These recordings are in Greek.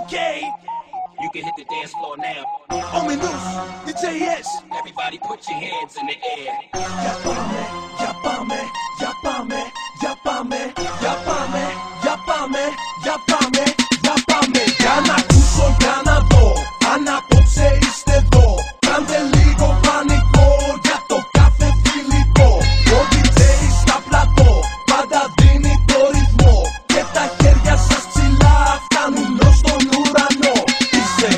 Okay, you can hit the dance floor now. Ominous, DJS, everybody put your hands in the air. Ya πάμε, ya πάμε, ya πάμε, ya πάμε, ya πάμε, ya πάμε, ya πάμε, ya πάμε. Για να ακούσω, για να δω, αν απόψε είστε εδώ. Κάντε λίγο πανικό για το κάθε φιλικό. Ο DJ στα πλατό πάντα δίνει το ρυθμό. Και τα χέρια σας ψηλά φτάνουν ως τον ουρανό. Είσαι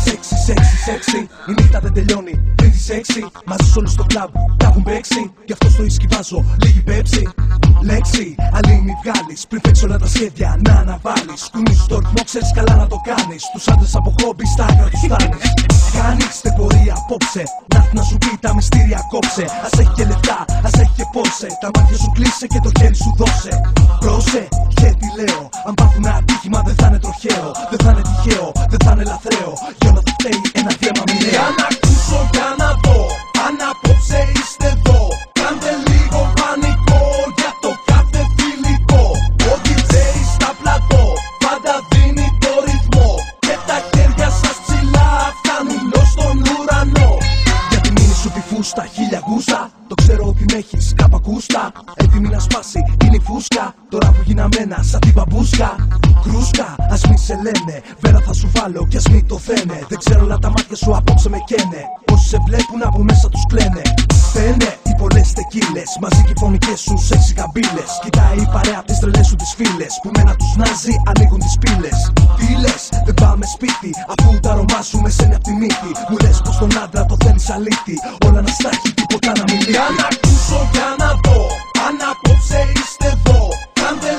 sexy, sexy, sexy. Η νύχτα δεν τελειώνει πριν τις 6. Μαζί όλους στο κλαμπ τα έχουν παίξει. Γι' αυτό στο ίσκι βάζω λίγη πέψη. Λέξη, αλλήμη βγάλεις. Πριν φέξεις όλα τα σχέδια να αναβάλεις. Κουνείς το ρυθμό, ξέρεις καλά να το κάνεις. Τους άντρες από χόμπι στα άκρα τους φτάνεις. Κάνεις τεπορία απόψε. Να έρθει να σου πει τα μυστήρια κόψε. Ας έχει και λεφτά, ας έχει και πόρσε. Τα μάτια σου κλείσε και το χέρι σου δώσε. Πρόσε, γιατί λέω. Αν πάθουν ένα ατύχημα δεν θα είναι τροχαίο. Δεν θα είναι τυχαίο, δεν θα είναι λαθρέο. Για όλα θα φταίει ένα βλέμμα μοιραίο. Για να ακούσω, για να δω, αν απόψε είστε εδώ. Κάντε λίγο πανικό για το κάθε φιλικό. Ο DJ στα πλατό πάντα δίνει το ρυθμό. Και τα χέρια σας ψηλά φτάνουν ως τον ουρανό. Για τη μήνυ σου τη φούστα, χίλια γούστα. Το ξέρω ότι με έχεις καπακούστα. Έτοιμη να σπάσει είναι η φούσκα. Τώρα που γίναμένα σαν την μπαμπούσκα. Κρούσκα, ας μη σε λένε. Βέρα θα σου βάλω κι ας μη το θένε. Δεν ξέρω αλλά τα μάτια σου απόψε με καίνε. Όσοι σε βλέπουν από μέσα τους κλαίνε. Φταίνε οι πολλές τεκίλες. Μαζί και οι φωνικές σου σεξι καμπύλες. Κοιτάει η παρέα τις τρελές σου τις φίλες. Που με να τους νάζει ανοίγουν τις πύλες. Τι λες, δεν πάμε σπίτι. Αφού τα αρώμα σου με σένει απ' τη μύτη. Μου λες πως τον άντρα το θέλεις αλήτη. Όλα να στάχει, τίποτα να μην λείπει. Για να ακούσω, για να δω, αν απόψε είστε εδώ. Κάντε